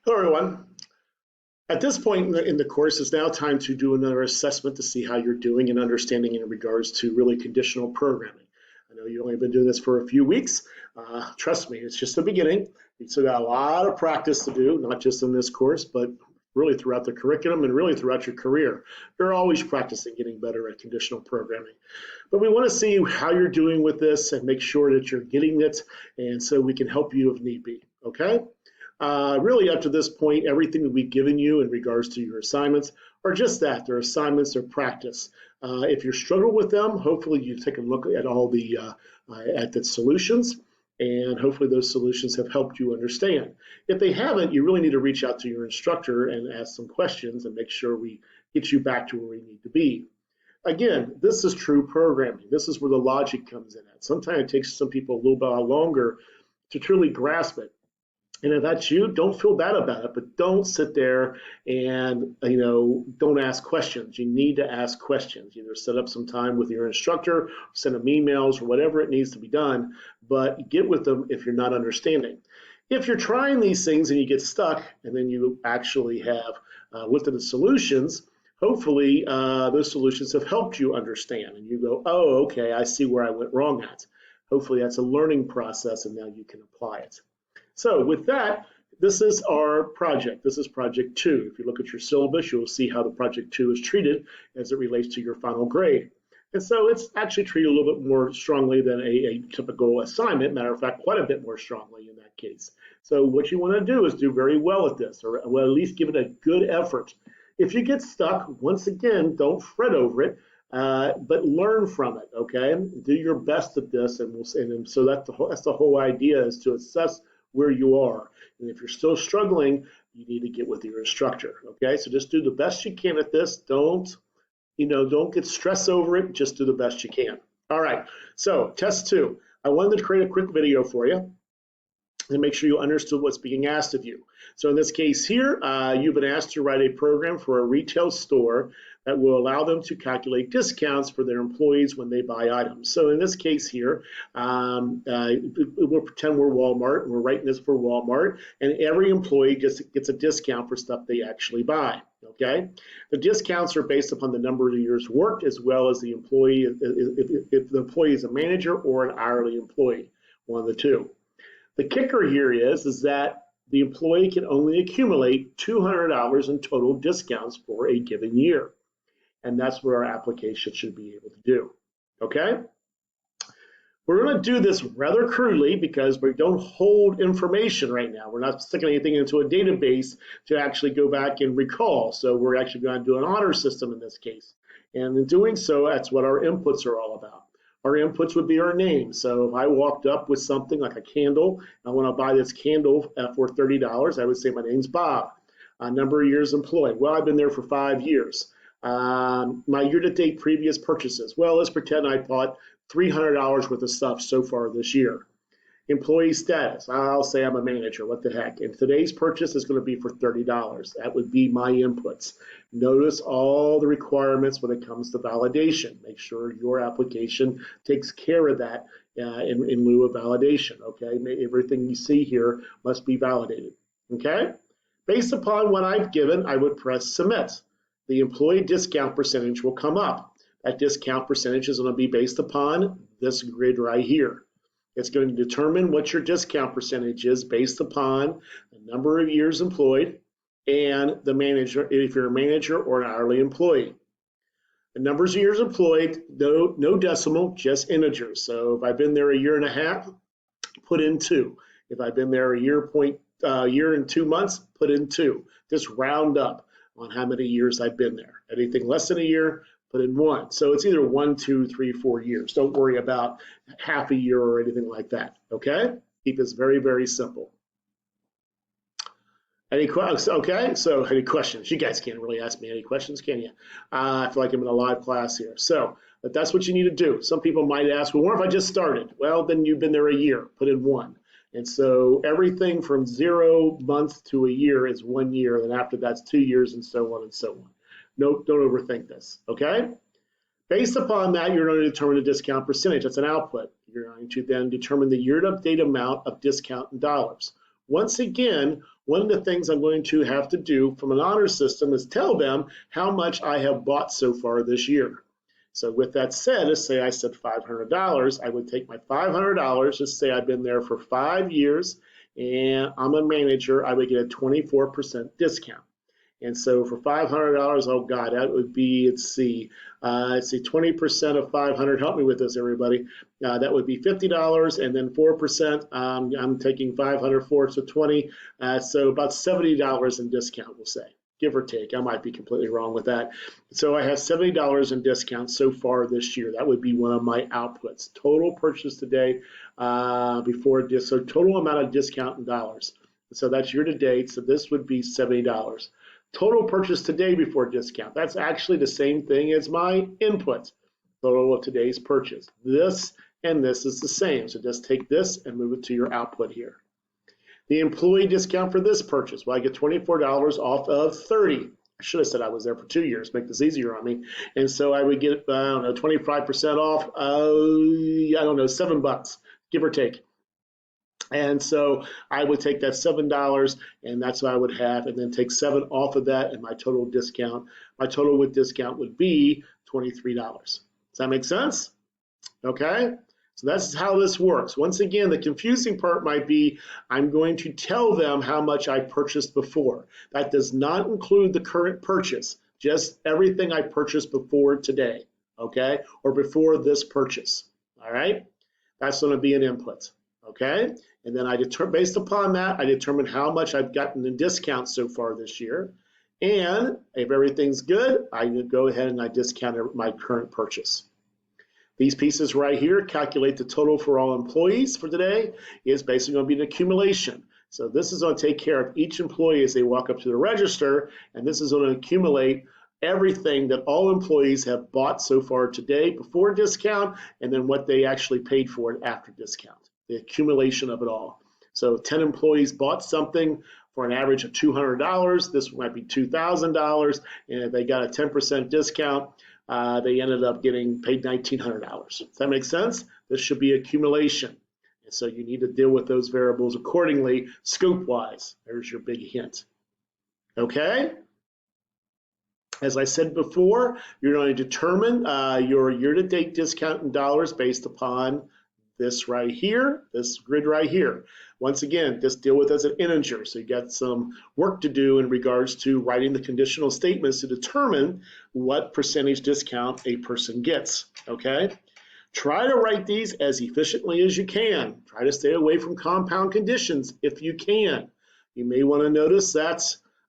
Hello, everyone. At this point in the course, it's now time to do another assessment to see how you're doing and understanding in regards to really conditional programming. I know you've only been doing this for a few weeks. Trust me, it's just the beginning. You still got a lot of practice to do, not just in this course, but really throughout the curriculum and really throughout your career. You're always practicing getting better at conditional programming. But we want to see how you're doing with this and make sure that you're getting it, and so we can help you if need be. Okay? Really, up to this point, everything that we've given you in regards to your assignments are just that. They're assignments, they're practice. If you struggle with them, hopefully you take a look at all at the solutions, and hopefully those solutions have helped you understand. If they haven't, you really need to reach out to your instructor and ask some questions and make sure we get you back to where we need to be. Again, this is true programming. This is where the logic comes in at. Sometimes it takes some people a little bit longer to truly grasp it. And if that's you, don't feel bad about it, but don't sit there and, don't ask questions. You need to ask questions. Either set up some time with your instructor, send them emails, or whatever it needs to be done, but get with them if you're not understanding. If you're trying these things and you get stuck, and then you actually have looked at the solutions, hopefully those solutions have helped you understand. And you go, oh, okay, I see where I went wrong at. Hopefully that's a learning process, and now you can apply it. So with that, this is our project. This is project 2. If you look at your syllabus, you'll see how the project 2 is treated as it relates to your final grade. And so it's actually treated a little bit more strongly than a typical assignment. Matter of fact, quite a bit more strongly in that case. So what you want to do is do very well at this, or well, at least give it a good effort. If you get stuck, once again, don't fret over it. But learn from it, okay? Do your best at this, and so that's the whole idea, is to assess where you are. And if you're still struggling, you need to get with your instructor, okay? So just do the best you can at this. Don't get stressed over it. Just do the best you can. All right, so test 2. I wanted to create a quick video for you and make sure you understood what's being asked of you. So in this case here, you've been asked to write a program for a retail store that will allow them to calculate discounts for their employees when they buy items. So in this case here, we'll pretend we're Walmart, and we're writing this for Walmart, and every employee gets a discount for stuff they actually buy. Okay, the discounts are based upon the number of years worked, as well as the employee, if the employee is a manager or an hourly employee, one of the two. The kicker here is that the employee can only accumulate $200 in total discounts for a given year. And that's what our application should be able to do. Okay? We're going to do this rather crudely because we don't hold information right now. We're not sticking anything into a database to actually go back and recall. So we're actually going to do an honor system in this case. And in doing so, that's what our inputs are all about. Our inputs would be our name. So if I walked up with something like a candle, I want to buy this candle for $30, I would say my name's Bob. Number of years employed. Well, I've been there for 5 years. My year-to-date previous purchases. Well, let's pretend I bought $300 worth of stuff so far this year. Employee status. I'll say I'm a manager. What the heck? And today's purchase is going to be for $30. That would be my inputs. Notice all the requirements when it comes to validation. Make sure your application takes care of that in lieu of validation. Okay, everything you see here must be validated. Okay, based upon what I've given, I would press submit. The employee discount percentage will come up. That discount percentage is going to be based upon this grid right here. It's going to determine what your discount percentage is based upon the number of years employed and the manager, if you're a manager or an hourly employee. The numbers of years employed, no decimal, just integers. So if I've been there a year and a half, put in 2. If I've been there a year and 2 months, put in 2. Just round up on how many years I've been there. Anything less than a year, put in 1. So it's either 1, 2, 3, 4 years. Don't worry about half a year or anything like that, okay? Keep this very, very simple. Any questions? Okay, so any questions? You guys can't really ask me any questions, can you? I feel like I'm in a live class here. So but that's what you need to do. Some people might ask, well, what if I just started? Well, then you've been there a year, put in 1. And so everything from 0 months to a year is 1 year, and after that's 2 years, and so on and so on. Nope, don't overthink this, okay? Based upon that, you're going to determine the discount percentage. That's an output. You're going to then determine the year-to-date amount of discount in dollars. Once again, one of the things I'm going to have to do from an honor system is tell them how much I have bought so far this year. So with that said, let's say I said $500, I would take my $500, just say I've been there for 5 years and I'm a manager, I would get a 24% discount. And so for $500, oh God, that would be, let's see, 20% of 500. Help me with this, everybody. That would be $50, and then 4%. I'm taking 504, so 20. So about $70 in discount, we'll say, give or take. I might be completely wrong with that. So I have $70 in discount so far this year. That would be one of my outputs. Total purchase today before this. So total amount of discount in dollars. So that's year to date. So this would be $70. Total purchase today before discount. That's actually the same thing as my input. Total of today's purchase. This and this is the same. So just take this and move it to your output here. The employee discount for this purchase. Well, I get $24 off of 30. I should have said I was there for 2 years, make this easier on me. And so I would get, 25% off, $7, give or take. And so I would take that $7 and that's what I would have, and then take 7 off of that, and my total discount, my total with discount would be $23. Does that make sense? Okay, so that's how this works. Once again, the confusing part might be I'm going to tell them how much I purchased before. That does not include the current purchase, just everything I purchased before today, okay, or before this purchase. All right, that's going to be an input. Okay, and then based upon that, I determine how much I've gotten in discount so far this year. And if everything's good, I go ahead and I discount my current purchase. These pieces right here calculate the total for all employees for today is basically going to be an accumulation. So this is going to take care of each employee as they walk up to the register, and this is going to accumulate everything that all employees have bought so far today before discount, and then what they actually paid for it after discount. The accumulation of it all. So 10 employees bought something for an average of $200. This might be $2,000, and if they got a 10% discount, they ended up getting paid $1,900. Does that make sense? This should be accumulation. And so you need to deal with those variables accordingly, scope-wise. There's your big hint. Okay? As I said before, you're going to determine your year-to-date discount in dollars based upon this right here, this grid right here. Once again, just deal with it as an integer. So you got some work to do in regards to writing the conditional statements to determine what percentage discount a person gets, okay? Try to write these as efficiently as you can. Try to stay away from compound conditions if you can. You may want to notice that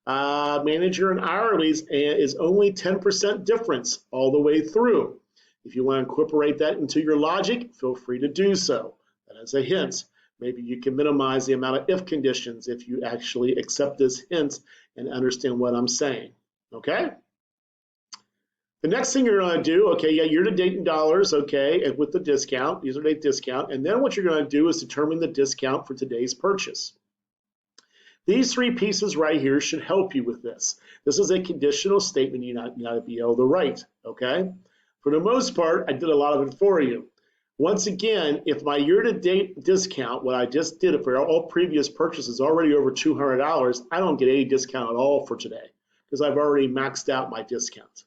manager and hourlies is only 10% difference all the way through. If you want to incorporate that into your logic, feel free to do so. That is a hint. Maybe you can minimize the amount of if conditions if you actually accept this hint and understand what I'm saying, okay? The next thing you're going to do, okay, yeah, year-to-date in dollars, okay, and with the discount, year-to-date discount, and then what you're going to do is determine the discount for today's purchase. These 3 pieces right here should help you with this. This is a conditional statement you got to be able to write, okay? For the most part, I did a lot of it for you. Once again, if my year-to-date discount, what I just did for all previous purchases already over $200, I don't get any discount at all for today because I've already maxed out my discount.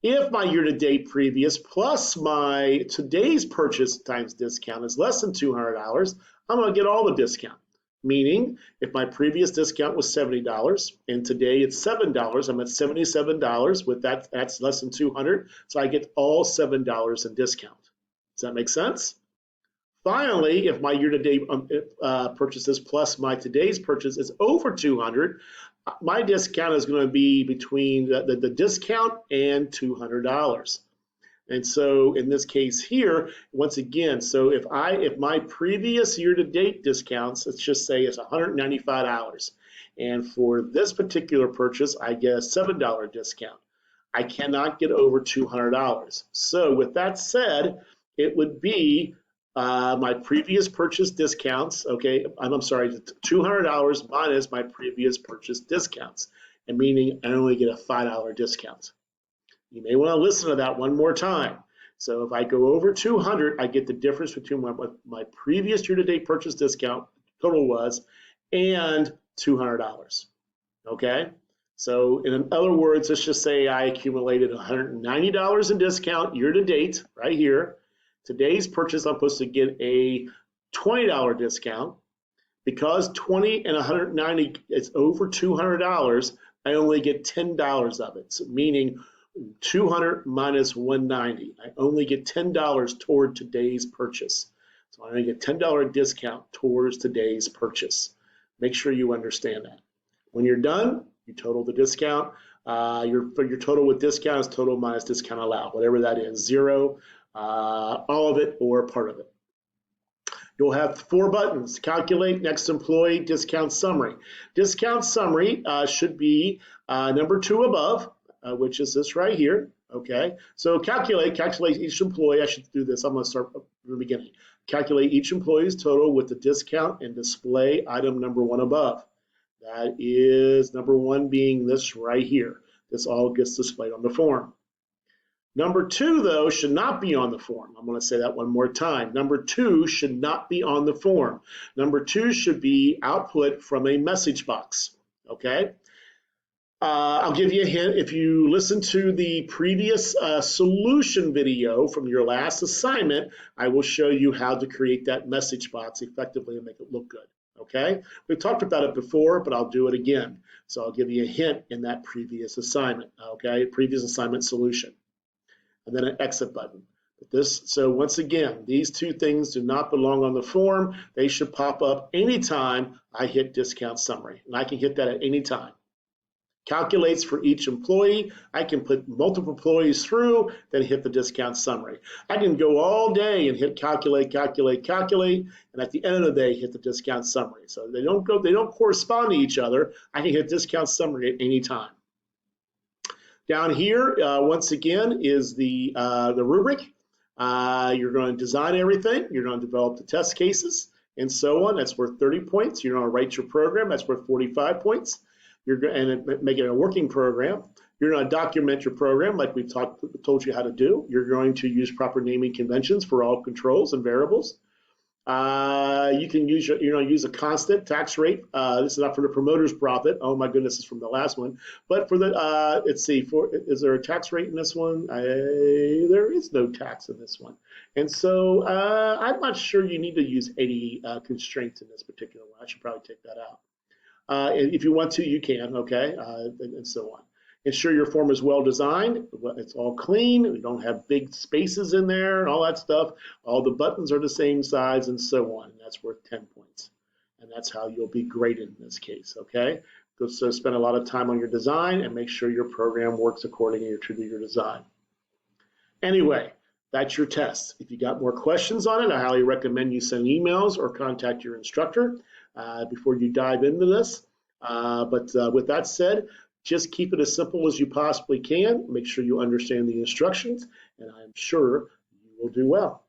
If my year-to-date previous plus my today's purchase times discount is less than $200, I'm going to get all the discount. Meaning, if my previous discount was $70 and today it's $7, I'm at $77 with that, that's less than $200, so I get all $7 in discount. Does that make sense? Finally, if my year-to-date purchases plus my today's purchase is over $200, my discount is going to be between the discount and $200. And so in this case here, once again, so if my previous year-to-date discounts, let's just say it's $195, and for this particular purchase, I get a $7 discount. I cannot get over $200. So with that said, it would be my previous purchase discounts, okay, I'm sorry, $200 minus my previous purchase discounts, and meaning I only get a $5 discount. You may want to listen to that one more time. So if I go over 200, I get the difference between what my previous year-to-date purchase discount total was and $200. Okay? So in other words, let's just say I accumulated $190 in discount year to date, right here. Today's purchase, I'm supposed to get a $20 discount. Because 20 and 190 is over $200, I only get $10 of it. So meaning 200 minus 190. I only get $10 toward today's purchase. So I only get $10 discount towards today's purchase. Make sure you understand that. When you're done, you total the discount. Your total with discount is total minus discount allowed, whatever that is, zero, all of it, or part of it. You'll have 4 buttons: calculate, next employee, discount summary. Discount summary should be number 2 above, which is this right here. Okay, so calculate each employee. I should do this. I'm going to start from the beginning. Calculate each employee's total with the discount and display item number 1 above. That is number 1 being this right here. This all gets displayed on the form. Number 2, though, should not be on the form. I'm going to say that one more time. Number 2 should not be on the form. Number 2 should be output from a message box. Okay? I'll give you a hint. If you listen to the previous solution video from your last assignment, I will show you how to create that message box effectively and make it look good. Okay? We've talked about it before, but I'll do it again. So I'll give you a hint in that previous assignment. Okay? Previous assignment solution. And then an exit button. So once again, these 2 things do not belong on the form. They should pop up anytime I hit discount summary, and I can hit that at any time. Calculates for each employee. I can put multiple employees through, then hit the discount summary. I can go all day and hit calculate, and at the end of the day, hit the discount summary. So they don't correspond to each other. I can hit discount summary at any time. Down here, once again, is the rubric. You're going to design everything. You're going to develop the test cases and so on. That's worth 30 points. You're going to write your program. That's worth 45 points. You're going to make it a working program. You're going to document your program like we've told you how to do. You're going to use proper naming conventions for all controls and variables. You can use use a constant tax rate. This is not for the promoter's profit. Oh my goodness, it's from the last one. But for the let's see, is there a tax rate in this one? There is no tax in this one, and so I'm not sure you need to use any constraints in this particular one. I should probably take that out. If you want to, you can. Okay, and so on. Ensure your form is well designed. It's all clean. We don't have big spaces in there and all that stuff. All the buttons are the same size and so on. And that's worth 10 points. And that's how you'll be graded in this case, okay? So spend a lot of time on your design and make sure your program works according to your design. Anyway, that's your test. If you got more questions on it, I highly recommend you send emails or contact your instructor before you dive into this. But with that said, just keep it as simple as you possibly can. Make sure you understand the instructions, and I'm sure you will do well.